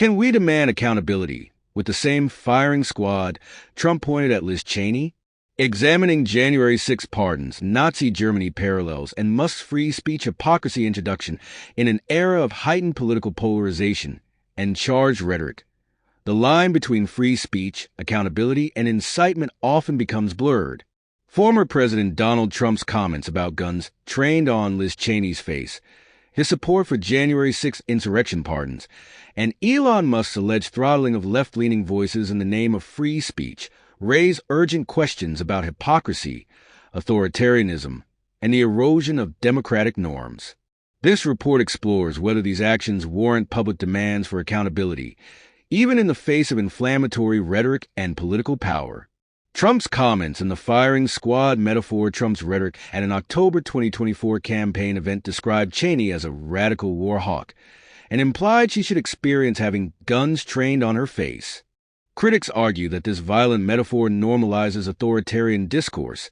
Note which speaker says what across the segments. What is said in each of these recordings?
Speaker 1: Can we demand accountability with the same firing squad Trump pointed at Liz Cheney? Examining January 6 pardons, Nazi Germany parallels, and Musk's free speech hypocrisy introduction in an era of heightened political polarization and charged rhetoric. The line between free speech, accountability, and incitement often becomes blurred. Former President Donald Trump's comments about guns trained on Liz Cheney's face, his support for January 6 insurrection pardons, and Elon Musk's alleged throttling of left-leaning voices in the name of free speech raise urgent questions about hypocrisy, authoritarianism, and the erosion of democratic norms. This report explores whether these actions warrant public demands for accountability, even in the face of inflammatory rhetoric and political power. Trump's comments and the firing squad metaphor. Trump's rhetoric at an October 2024 campaign event described Cheney as a radical war hawk and implied she should experience having guns trained on her face. Critics argue that this violent metaphor normalizes authoritarian discourse,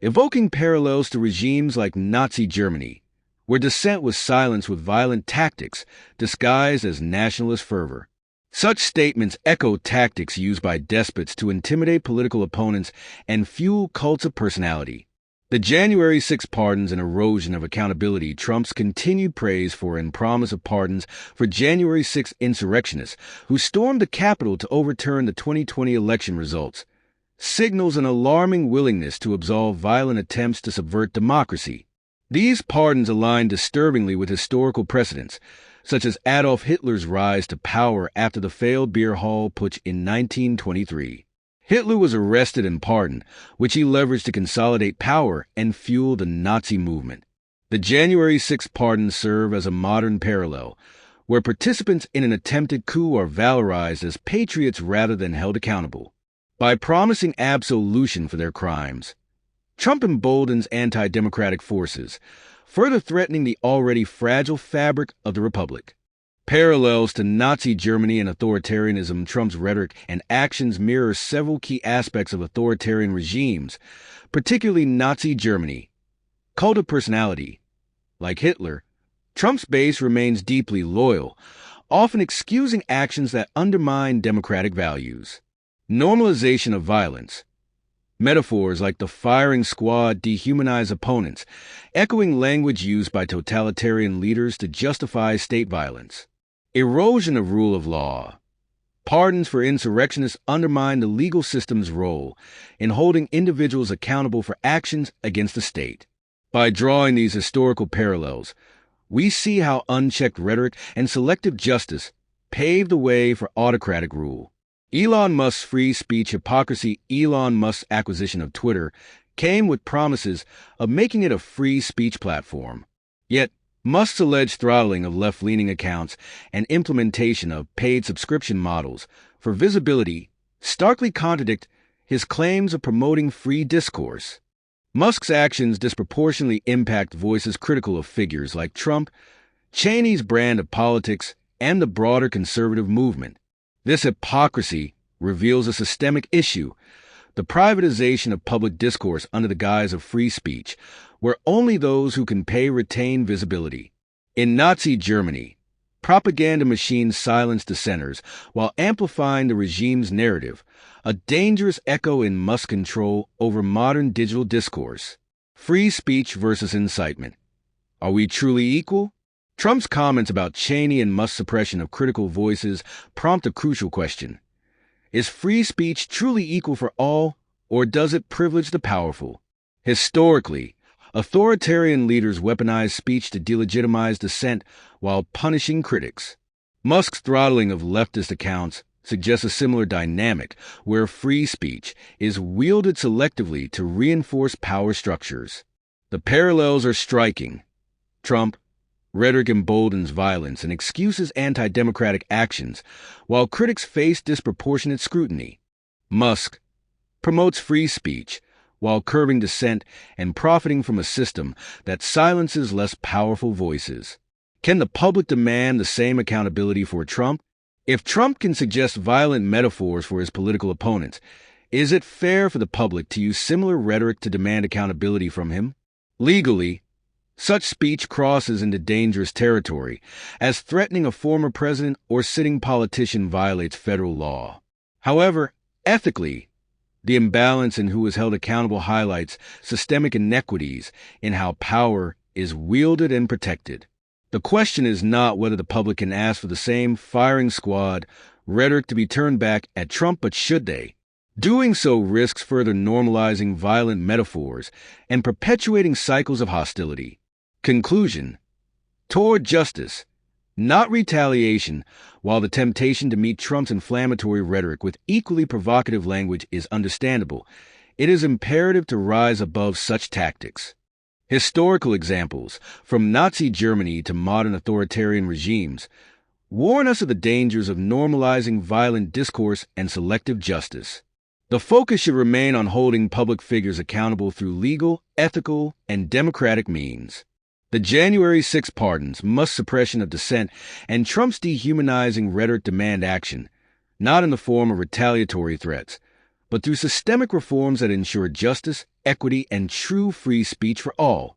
Speaker 1: evoking parallels to regimes like Nazi Germany, where dissent was silenced with violent tactics disguised as nationalist fervor. Such statements echo tactics used by despots to intimidate political opponents and fuel cults of personality. The January 6 pardons and erosion of accountability. Trump's continued praise for and promise of pardons for January 6 insurrectionists who stormed the Capitol to overturn the 2020 election results signals an alarming willingness to absolve violent attempts to subvert democracy. These pardons align disturbingly with historical precedents, such as Adolf Hitler's rise to power after the failed beer hall putsch in 1923. Hitler was arrested and pardoned, which he leveraged to consolidate power and fuel the Nazi movement. The January 6 pardons serve as a modern parallel, where participants in an attempted coup are valorized as patriots rather than held accountable. By promising absolution for their crimes, Trump emboldens anti-democratic forces, further threatening the already fragile fabric of the republic. Parallels to Nazi Germany and authoritarianism. Trump's rhetoric and actions mirror several key aspects of authoritarian regimes, particularly Nazi Germany. Cult of personality. Like Hitler, Trump's base remains deeply loyal, often excusing actions that undermine democratic values. Normalization of violence. Metaphors like the firing squad dehumanize opponents, echoing language used by totalitarian leaders to justify state violence. Erosion of rule of law. Pardons for insurrectionists undermine the legal system's role in holding individuals accountable for actions against the state. By drawing these historical parallels, we see how unchecked rhetoric and selective justice paved the way for autocratic rule. Elon Musk's free speech hypocrisy. Elon Musk's acquisition of Twitter came with promises of making it a free speech platform. Yet, Musk's alleged throttling of left-leaning accounts and implementation of paid subscription models for visibility starkly contradict his claims of promoting free discourse. Musk's actions disproportionately impact voices critical of figures like Trump, Cheney's brand of politics, and the broader conservative movement. This hypocrisy reveals a systemic issue, the privatization of public discourse under the guise of free speech, where only those who can pay retain visibility. In Nazi Germany, propaganda machines silenced dissenters while amplifying the regime's narrative, a dangerous echo in Musk's control over modern digital discourse. Free speech versus incitement. Are we truly equal? Trump's comments about Cheney and Musk's suppression of critical voices prompt a crucial question. Is free speech truly equal for all, or does it privilege the powerful? Historically, authoritarian leaders weaponize speech to delegitimize dissent while punishing critics. Musk's throttling of leftist accounts suggests a similar dynamic, where free speech is wielded selectively to reinforce power structures. The parallels are striking. Trump rhetoric emboldens violence and excuses anti-democratic actions, while critics face disproportionate scrutiny. Musk promotes free speech while curbing dissent and profiting from a system that silences less powerful voices. Can the public demand the same accountability for Trump? If Trump can suggest violent metaphors for his political opponents, is it fair for the public to use similar rhetoric to demand accountability from him? Legally, Such speech crosses into dangerous territory, as threatening a former president or sitting politician violates federal law. However, ethically, the imbalance in who is held accountable highlights systemic inequities in how power is wielded and protected. The question is not whether the public can ask for the same firing squad rhetoric to be turned back at Trump, but should they? Doing so risks further normalizing violent metaphors and perpetuating cycles of hostility. Conclusion: toward justice, not retaliation. While the temptation to meet Trump's inflammatory rhetoric with equally provocative language is understandable, it is imperative to rise above such tactics. Historical examples, from Nazi Germany to modern authoritarian regimes, warn us of the dangers of normalizing violent discourse and selective justice. The focus should remain on holding public figures accountable through legal, ethical, and democratic means. The January 6 pardons, Musk's suppression of dissent, and Trump's dehumanizing rhetoric demand action, not in the form of retaliatory threats, but through systemic reforms that ensure justice, equity, and true free speech for all.